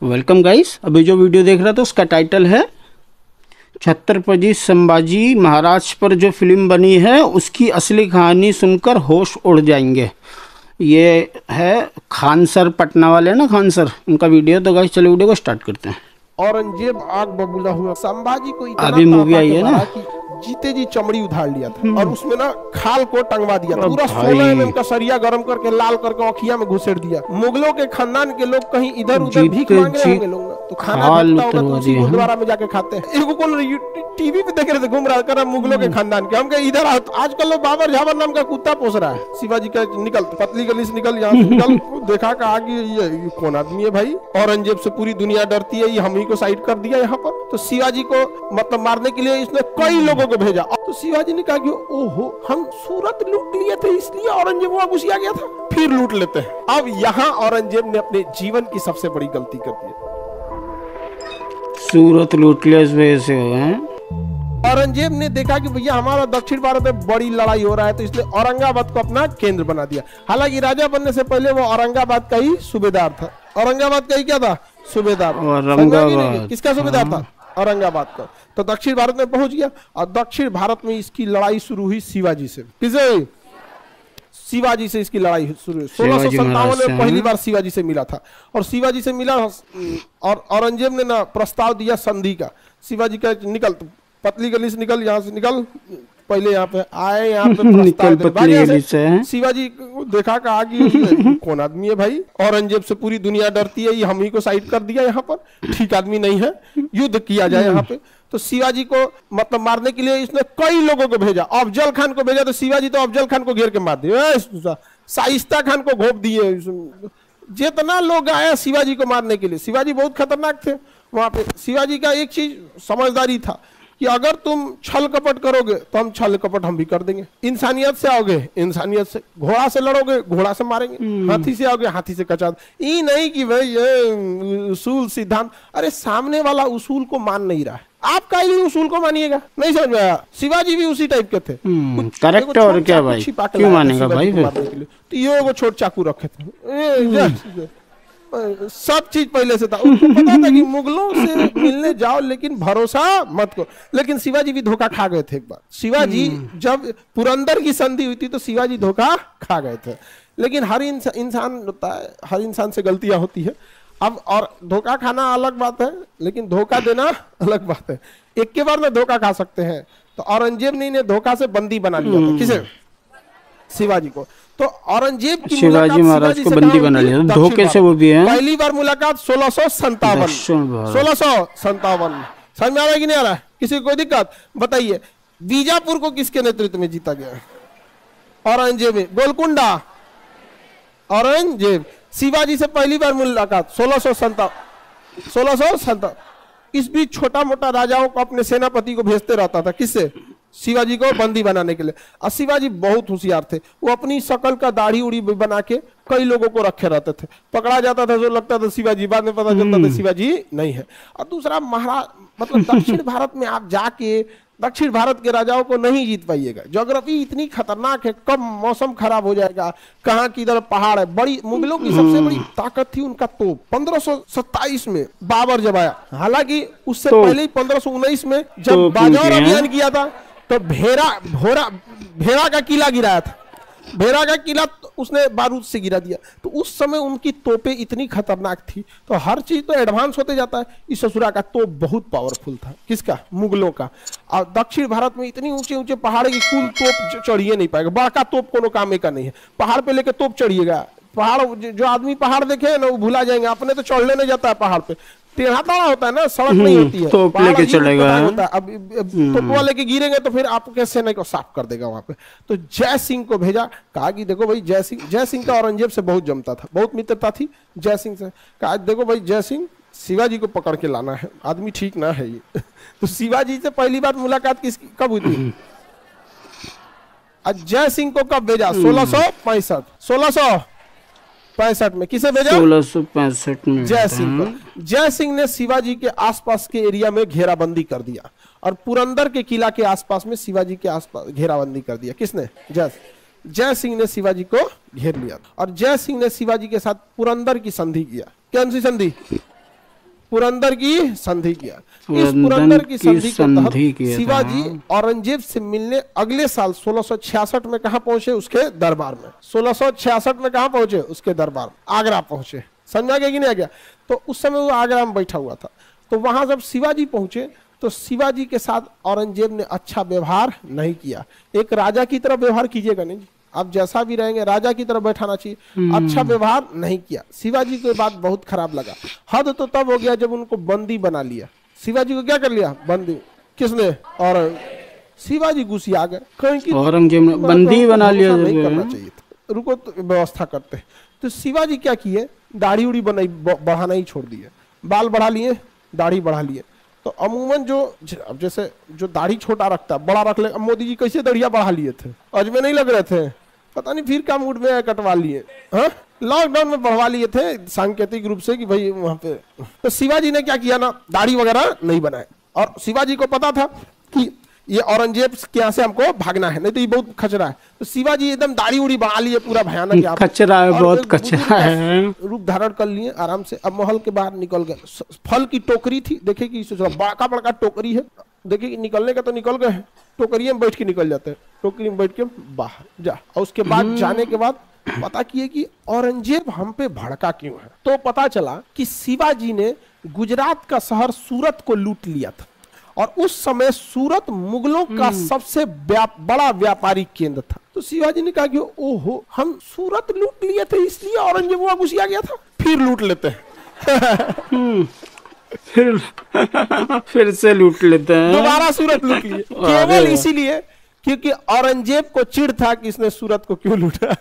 Welcome guys. अभी जो video देख रहा था उसका टाइटल है छत्रपति संभाजी महाराज पर जो फिल्म बनी है उसकी असली कहानी सुनकर होश उड़ जाएंगे। ये है खान सर, पटना वाले हैं ना खान सर, उनका वीडियो। तो गाइस चलो वीडियो को स्टार्ट करते हैं। औरंगजेब आग बबूला हुआ संभाजी को इतना अभी मूवी आई है ना कि जीते जी चमड़ी उधार लिया था और उसमें ना खाल को टंगवा दिया था। पूरा 16 mm का सरिया गरम करके लाल करके औखिया में घुसेड़ दिया। मुगलों के खानदान के लोग कहीं इधर उधर भीख मांग रहे होंगे लोग ना, तो खाना घटता होगा तो उसी गुरुद्वारा में जाके खाते हैं। एगो कौन टीवी पे देख रहे थे, घूम रहा कर मुगलों के खानदान के, हम इधर आजकल लोग बाबर झाबर नाम का कुत्ता पोस रहा है। शिवाजी का निकल, पतली गली से निकल, यहाँ से निकल। देखा कहा कि ये कौन आदमी है भाई, औरंगजेब से पूरी दुनिया डरती है, ये हम ही को साइड कर दिया यहाँ पर। तो शिवाजी को मतलब मारने के लिए इसने कई लोगों को भेजा। तो शिवाजी ने कहा कि ओहो, हम सूरत लूट लिए थे इसलिए औरंगजेब वहां घुसिया गया था, फिर लूट लेते हैं। अब यहाँ औरंगजेब ने अपने जीवन की सबसे बड़ी गलती कर दी। सूरत लूट लिया इस वजह से हुआ है। औरंगजेब ने देखा कि भैया हमारा दक्षिण भारत में बड़ी लड़ाई हो रहा है, तो इसलिए औरंगाबाद को अपना केंद्र बना दिया। हालांकि राजा बनने से पहले वो औरंगाबाद का ही सूबेदार था। औरंगाबाद का ही क्या था? सूबेदार। औरंगाबाद किसका सूबेदार था? औरंगाबाद का। तो दक्षिण भारत में पहुंच गया और दक्षिण भारत में इसकी लड़ाई शुरू हुई शिवाजी से। किसे? शिवाजी से इसकी लड़ाई शुरू हुई। 1657 में पहली बार शिवाजी से मिला था और शिवाजी से मिला और औरंगजेब ने ना प्रस्ताव दिया संधि का। शिवाजी का निकल, पतली गली से निकल, यहाँ से निकल, पहले यहाँ पे आए, यहाँ पे प्रस्ताव। शिवाजी देखा कहा कि कौन आदमी है भाई, औरंगजेब से पूरी दुनिया डरती है, ये हम ही को साइड कर दिया यहाँ पर, ठीक आदमी नहीं है, युद्ध किया जाए यहाँ पे। तो शिवाजी को मतलब मारने के लिए इसने कई लोगों को भेजा। अफजल खान को भेजा, तो शिवाजी तो अफजल खान को घेर के मार दिया। शाइस्ता खान को घोप दिए। जितना लोग आया शिवाजी को मारने के लिए, शिवाजी बहुत खतरनाक थे वहां पे। शिवाजी का एक चीज समझदारी था कि अगर तुम छल कपट करोगे तो हम छल कपट हम भी कर देंगे। इंसानियत से आओगे, इंसानियत से। घोड़ा से लड़ोगे, घोड़ा से मारेंगे। हाथी से आओगे, हाथी से कचा। ये नहीं कि भाई ये उसूल सिद्धांत, अरे सामने वाला उसूल को मान नहीं रहा है, आप काहे उसूल को मानिएगा? नहीं समझ में आया। शिवाजी भी उसी टाइप के थे। करेक्ट। और क्या भाई, क्यों मानेगा भाई? तो ये वो छोट चाकू रखे थे, सब चीज पहले से था। उनको पता था कि मुगलों से मिलने जाओ लेकिन भरोसा मत करो। लेकिन शिवाजी भी धोखा खा गए थे एक बार। शिवाजी जब पुरंदर की संधि हुई थी तो शिवाजी धोखा खा गए थे। लेकिन हर इंसान होता है, हर इंसान से गलतियां होती है। अब और धोखा खाना अलग बात है, लेकिन धोखा देना अलग बात है। एक के बार में धोखा खा सकते हैं। तो औरंगजेब ने धोखा से बंदी बना लिया था। किसे? शिवाजी को। तो औरंगजेब की शिवाजी महाराज को बंदी बना लिया धोखे से। वो भी है पहली बार मुलाकात 1657। 1657 समझ में आ रहा है कि नहीं आ रहा है? किसी को कोई दिक्कत? बताइए। बीजापुर को किसके नेतृत्व में जीता गया? औरंगजेब। गोलकुंडा औरंगजेब। शिवाजी से पहली बार मुलाकात 1657। इस बीच छोटा मोटा राजाओं को अपने सेनापति को भेजते रहता था। किससे? शिवाजी को बंदी बनाने के लिए। और शिवाजी बहुत होशियार थे। वो अपनी शकल का दाढ़ी उड़ी बना के कई लोगों को रखे रहते थे। पकड़ा जाता था जो लगता था शिवाजी, बाद में पता चलता था शिवाजी नहीं है। और दूसरा, महाराज मतलब दक्षिण भारत में आप जाके दक्षिण भारत के राजाओं को नहीं जीत पाइएगा। ज्योग्राफी इतनी खतरनाक है, कब मौसम खराब हो जाएगा, कहाँ की इधर पहाड़ है। बड़ी मुगलों की सबसे बड़ी ताकत थी उनका तोप। 1527 में बाबर जब आया, हालांकि उससे पहले 1519 में जब बाजौर अभियान किया था तो भेड़ा का किला गिराया था। भेड़ा का किला उसने बारूद से गिरा दिया। तो उस समय उनकी तोपें इतनी खतरनाक थी। तो हर चीज तो एडवांस होते जाता है। इस ससुरा का तोप बहुत पावरफुल था। किसका? मुगलों का। और दक्षिण भारत में इतनी ऊंचे ऊंचे पहाड़ की कुल तोप चढ़िए नहीं पाएगा। बड़का तोप कोनो काम का नहीं है। पहाड़ पे लेके तोप चढ़िएगा, पहाड़ जो आदमी पहाड़ देखे ना वो भुला जाएंगे। अपने तो चढ़ने नहीं जाता है पहाड़ पे, टेढ़ा टेढ़ा होता है ना, सड़क नहीं होती है। तो लेके चलेगा। अब तो लेके गिरेंगे तो फिर आपके सेना को साफ कर देगा वहां पे। तो जय सिंह को भेजा। कहा कि देखो भाई, जय सिंह का औरंगजेब से बहुत जमता था, बहुत मित्रता थी जय सिंह से। कहा देखो भाई जय सिंह, शिवाजी को पकड़ के लाना है, आदमी ठीक ना है ये। तो शिवाजी से पहली बार मुलाकात कब हुई थी? जय सिंह को कब भेजा? 1665 में। किसे भेजा? 1665 में जय सिंह को। जय सिंह ने शिवाजी के आसपास के एरिया में घेराबंदी कर दिया और पुरंदर के किला के आसपास में शिवाजी के आसपास घेराबंदी कर दिया। किसने? जय सिंह ने शिवाजी को घेर लिया और जय सिंह ने शिवाजी के साथ पुरंदर की संधि किया। कौन सी संधि? पुरंदर की संधि किया। इस पुरंदर पुरंदर की संधि के तहत किया शिवाजी औरंगजेब से मिलने अगले साल 1666 में कहा पहुंचे? उसके दरबार में। 1666 में कहा पहुंचे? उसके दरबार, आगरा पहुंचे। समझा गया कि नहीं आ गया? तो उस समय वो आगरा में बैठा हुआ था। तो वहां जब शिवाजी पहुंचे तो शिवाजी के साथ औरंगजेब ने अच्छा व्यवहार नहीं किया। एक राजा की तरह व्यवहार कीजिएगा नहीं, आप जैसा भी रहेंगे राजा की तरह बैठाना चाहिए। अच्छा व्यवहार नहीं किया। शिवाजी को बात बहुत खराब लगा। हद तो तब हो गया जब उनको बंदी बना लिया। शिवाजी को क्या कर लिया? बंदी। किसने? और शिवाजी गुस्सा आ गए, कहीं कि औरंगजेब ने बंदी बना लिया। नहीं करना चाहिए था, रुको तो व्यवस्था करते। तो शिवाजी क्या किए? दाढ़ी उड़ी बढ़ाना ही छोड़ दिए, बाल बढ़ा लिए, दाढ़ी बढ़ा लिए। तो अमूमन जो जैसे जो दाढ़ी छोटा रखता है बड़ा रख ले। मोदी जी कैसे दाढ़िया बढ़ा लिए थे? अजमेर नहीं लग रहे थे? पता नहीं फिर क्या मूड में कटवा लिए। हाँ, लॉकडाउन में बढ़वा लिए थे सांकेतिक रूप से कि भाई वहां पे। तो शिवाजी ने क्या किया ना, दाढ़ी वगैरह नहीं बनाए। और शिवाजी को पता था कि ये औरंगजेब के यहाँ से हमको भागना है, नहीं तो ये बहुत खचरा है। तो शिवाजी एकदम दाढ़ी उड़ी बढ़ा लिए, पूरा भयानक खचरा है, बहुत खचरा है। रूप धारण कर लिए आराम से। अब महल के बाहर निकल गए। फल की टोकरी थी, देखे कि बड़ा बड़ा टोकरी है, देखे कि निकलने का तो निकल गए, टोकरी में बैठ के निकल जाते हैं। टोकरी में बैठ के बाहर जा। और उसके बाद जाने के बाद पता किए कि औरंगजेब हम पे भड़का क्यों है। तो पता चला कि शिवाजी ने गुजरात का शहर सूरत को लूट लिया था। और उस समय सूरत मुगलों का सबसे बड़ा व्यापारिक केंद्र था। तो शिवाजी ने कहा कि ओहो, हम सूरत लूट लिए थे इसलिए औरंगजेब वहां घुस गया था, फिर लूट लेते हैं। फिर से लूट लेते हैं, दोबारा सूरत लूट लिए, केवल इसीलिए क्योंकि औरंगजेब को चिढ़ था कि इसने सूरत को क्यों लूटा।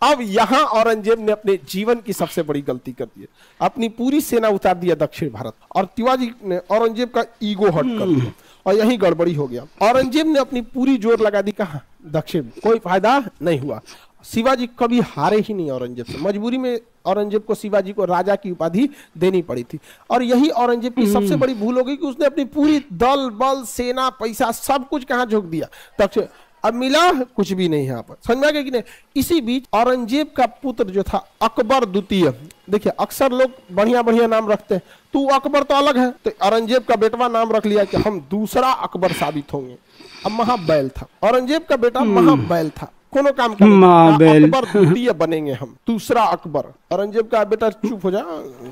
अब यहां औरंगजेब ने अपने जीवन की सबसे बड़ी गलती कर दी। अपनी पूरी सेना उतार दिया दक्षिण भारत, और तिवाजी ने औरंगजेब का ईगो हर्ट कर दिया, और यही गड़बड़ी हो गया। औरंगजेब ने अपनी पूरी जोर लगा दी कहां? दक्षिण। कोई फायदा नहीं हुआ। शिवाजी कभी हारे ही नहीं औरंगजेब से। मजबूरी में औरंगजेब को शिवाजी को राजा की उपाधि देनी पड़ी थी। और यही औरंगजेब की सबसे बड़ी भूल हो गई कि उसने अपनी पूरी दल बल सेना पैसा सब कुछ कहां झोंक दिया? दक्षिण। अब मिला कुछ भी नहीं यहाँ पर। समझ में आ गया कि नहीं? इसी बीच औरंगजेब का पुत्र जो था अकबर द्वितीय, देखिए अक्सर लोग बढ़िया बढ़िया नाम रखते हैं, तू अकबर तो अलग है, तो औरंगजेब का बेटवा नाम रख लिया कि हम दूसरा अकबर साबित होंगे। अब महाबैल था औरंगजेब का बेटा, महाबैल था, कोनो काम का अकबर द्वितीय बनेंगे हम, दूसरा अकबर। औरंगजेब का बेटा चुप हो जा,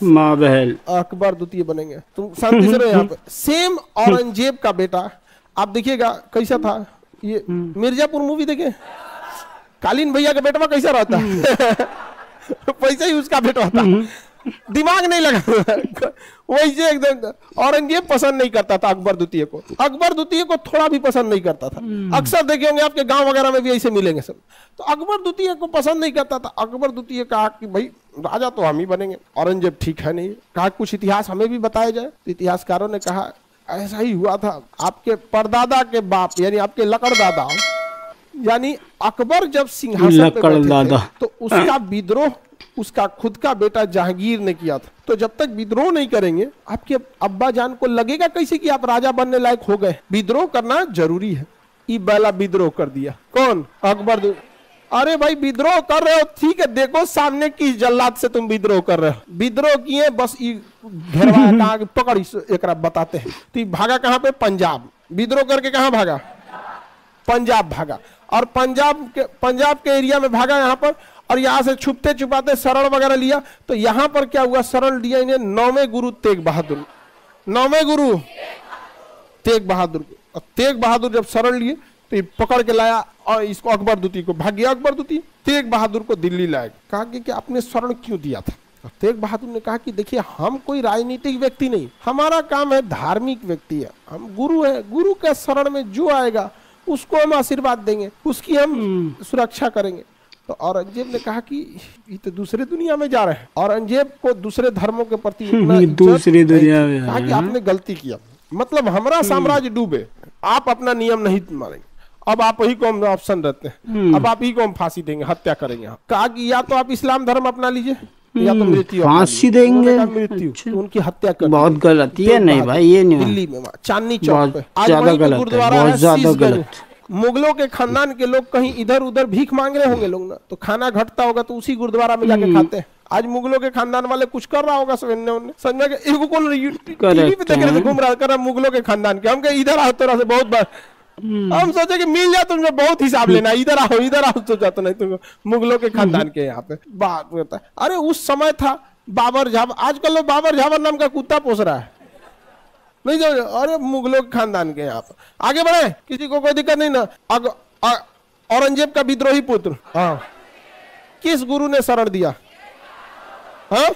महाबैल अकबर द्वितीय बनेंगे, तुम शांति से रहो यहाँ पे। सेम औरंगजेब का बेटा, आप देखिएगा कैसा था। ये मिर्जापुर मूवी देखे, कालीन भैया का बेटवा कैसा रहता है? वैसे ही उसका बेटा था, दिमाग नहीं लगा वैसे एकदम। औरंगजेब पसंद नहीं करता था अकबर द्वितीय को, अकबर द्वितीय को थोड़ा भी पसंद नहीं करता था। अक्सर देखे होंगे आपके गांव वगैरह में भी ऐसे मिलेंगे सब। तो अकबर द्वितीय को पसंद नहीं करता था। अकबर द्वितीय कहा कि भाई राजा तो हम ही बनेंगे। औरंगजेब ठीक है नहीं, कहा कुछ इतिहास हमें भी बताया जाए। तो इतिहासकारों ने कहा ऐसा ही हुआ था, आपके परदादा के बाप यानी आपके लकड़दादा यानी अकबर जब सिंहासन पे बैठे थे, तो उसका विद्रोह उसका खुद का बेटा जहांगीर ने किया था। तो जब तक विद्रोह नहीं करेंगे आपके अब्बा जान को लगेगा कैसे कि आप राजा बनने लायक हो गए। विद्रोह करना जरूरी है। ये पहला विद्रोह कर दिया कौन? अकबर। अरे भाई विद्रोह कर रहे हो ठीक है, देखो सामने किस जल्लाद से तुम विद्रोह कर रहे हो। विद्रोह किए बस घेरवा कहाँ पकड़ एक बताते हैं। तो भागा कहाँ पे? पंजाब। विद्रोह करके कहाँ भागा? पंजाब भागा। और पंजाब के एरिया में भागा यहाँ पर, और यहाँ से छुपते छुपाते शरण वगैरह लिया। तो यहाँ पर क्या हुआ? शरण लिया इन्हें 9वें गुरु तेग बहादुर। 9वें गुरु तेग बहादुर। तेग बहादुर जब शरण लिए तो ये पकड़ के लाया और इसको अकबर द्वितीय को। भाग गया अकबर द्वितीय, तेग बहादुर को दिल्ली लाया। कहा कि आपने शरण क्यों दिया था? तेग बहादुर ने कहा कि देखिए हम कोई राजनीतिक व्यक्ति नहीं, हमारा काम है धार्मिक व्यक्ति है, हम गुरु है। गुरु के शरण में जो आएगा उसको हम आशीर्वाद देंगे, उसकी हम सुरक्षा करेंगे। तो औरंगजेब ने कहा कि ये तो दूसरे दुनिया में जा रहे हैं। औरंगजेब को दूसरे धर्मों के प्रति दूसरी दुनिया में कहा कि आपने गलती किया, मतलब हमारा साम्राज्य डूबे, आप अपना नियम नहीं मानेंगे, अब आप ही को हम ऑप्शन रहते हैं, अब आप ही को हम फांसी देंगे, हत्या करेंगे। कहा कि या तो आप इस्लाम धर्म अपना लीजिए या तो मृत्यु, फांसी देंगे, मृत्यु। तो उनकी हत्या कर बहुत गलत है। नहीं भाई ये नहीं, दिल्ली में चांदनी चौक पे ज्यादा गलत है, बहुत ज्यादा गलत। मुगलों के खानदान के लोग कहीं इधर उधर भीख मांग रहे होंगे लोग ना, तो खाना घटता होगा तो उसी गुरुद्वारा में जाके खाते हैं। आज मुगलों के खानदान वाले कुछ कर रहा होगा सब उन्होंने समझ में, एगो कौन टीवी पे देख रहे थे घूम रहा कर मुगलों के खानदान के, हम कहे इधर आओ तोरा से बहुत बार हम सोचे कि मिल जाए तुमसे बहुत हिसाब लेना, इधर आओ तो जाता नहीं तुमको, मुगलों के खानदान के यहाँ पे बात होता है। अरे उस समय था बाबर झाबर, आजकल लोग बाबर झाबर नाम का कुत्ता पोस रहा है नहीं जो, अरे मुगलों के खानदान के यहाँ पे आगे बढ़े, किसी को कोई दिक्कत नहीं ना। औरंगजेब का विद्रोही पुत्र हाँ किस गुरु ने शरण दिया? हाँ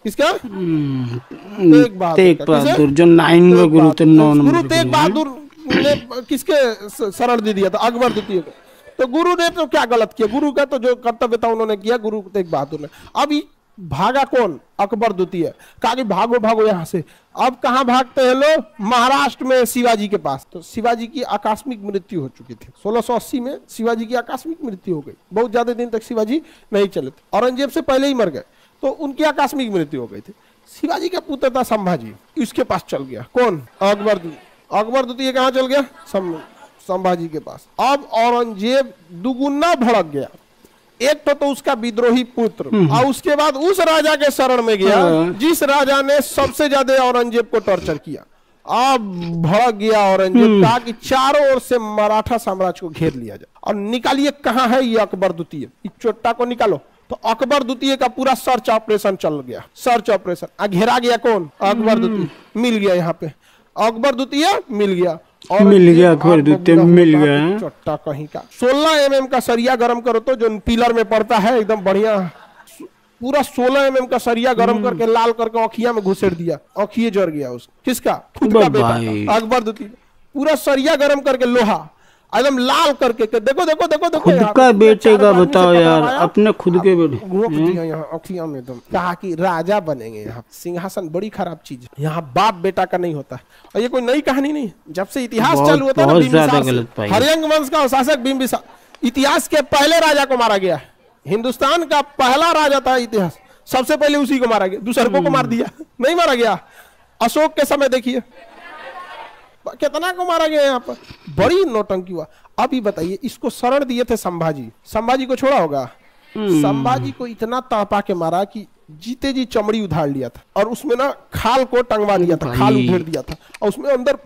किसका? तेग बहादुर जो 9वें गुरु थे, गुरु तेग बहादुर ने किसके शरण दे दिया था? अकबर द्वितीय को। तो गुरु ने तो क्या गलत किया? गुरु का तो जो कर्तव्य था उन्होंने किया, गुरु तेग बहादुर ने। अब भागा कौन? अकबर द्वितीय। कहा कि भागो भागो यहाँ से। अब कहाँ भागते हैं लोग? महाराष्ट्र में शिवाजी के पास। तो शिवाजी की आकस्मिक मृत्यु हो चुकी थी 1680 में, शिवाजी की आकस्मिक मृत्यु हो गई। बहुत ज्यादा दिन तक शिवाजी नहीं चले थे, औरंगजेब से पहले ही मर गए, तो उनकी आकस्मिक मृत्यु हो गई थी। शिवाजी का पुत्र था संभाजी, इसके पास चल गया। कौन? अकबर द्वितीय कहाँ चल गया? संभाजी के पास। अब औरंगजेब दुगुना भड़क गया। एक तो उसका विद्रोही पुत्र, और उसके बाद उस राजा के शरण में गया जिस राजा ने सबसे ज्यादा औरंगजेब को टॉर्चर किया। अब भड़क गया औरंगजेब, कहा कि चारों ओर से मराठा साम्राज्य को घेर लिया जाए और निकालिए कहाँ है ये अकबर द्वितीय, इस चोट्टा को निकालो। तो अकबर द्वितीय का पूरा सर्च ऑपरेशन चल गया, सर्च ऑपरेशन। घेरा गया कौन? अकबर द्वितीय। मिल गया यहाँ पे अकबर द्वितीय, मिल गया और मिल गया अकबर द्वितीय, मिल गया चट्टा कहीं का। 16 mm का सरिया गरम करो तो जो पिलर में पड़ता है एकदम बढ़िया, पूरा 16 mm का सरिया गरम करके लाल करके अखिया में घुसेड़ दिया, अखिए जर गया उसका। किसका? खुद का बेटा अकबर द्वितीय। पूरा सरिया गरम करके लोहा एकदम लाल करके, देखो देखो देखो देखो खुद का बेटे का बताओ यार, अपने खुद के बेटे रोक दिया यहाँ अखिया में एकदम। कहा कि राजा बनेंगे यहाँ। सिंहासन बड़ी खराब चीज है, यहाँ बाप बेटा का नहीं होता। और ये कोई नई कहानी नहीं, जब से इतिहास चालू होता है ना, हर्यंग वंश का शासक बिंबिसार, इतिहास के पहले राजा को मारा गया। हिंदुस्तान का पहला राजा था इतिहास, सबसे पहले उसी को मारा गया, दूसरों को मार दिया नहीं मारा गया। अशोक के समय देखिए कितना को मारा गया यहाँ पर, बड़ी नौटंकी हुआ। अभी बताइए, इसको शरण दिए थे संभाजी, संभाजी को छोड़ा होगा? संभाजी को इतना तड़पा के मारा कि जीते जी चमड़ी उधार लिया था और उसमें ना खाल को टंगवा दिया था, खाल उधेड़ दिया था और उसमें अंदर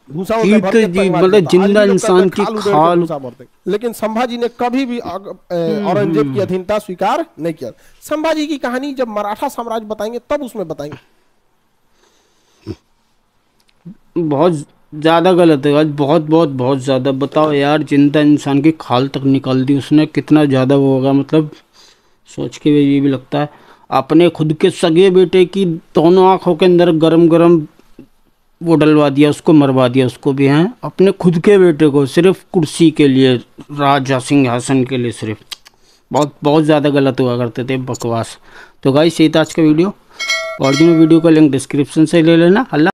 भूसा मतलब जिंदा इंसान की खाल। लेकिन संभाजी ने कभी भी औरंगजेब की अधीनता स्वीकार नहीं किया। संभाजी की कहानी जब मराठा साम्राज्य बताएंगे तब उसमें बताएंगे। बहुत ज़्यादा गलत है आज, बहुत बहुत बहुत ज़्यादा। बताओ यार, जिंदा इंसान की खाल तक निकाल दी उसने, कितना ज़्यादा वो होगा। मतलब सोच के ये भी लगता है, अपने खुद के सगे बेटे की दोनों आँखों के अंदर गरम गरम वो डलवा दिया, उसको मरवा दिया, उसको भी हैं अपने खुद के बेटे को, सिर्फ कुर्सी के लिए, राजा सिंहासन के लिए सिर्फ। बहुत बहुत ज़्यादा गलत हुआ करते थे, बकवास। तो गाइस यही था आज का वीडियो। ओरिजिनल वीडियो का लिंक डिस्क्रिप्शन से ले लेना। अल्लाह।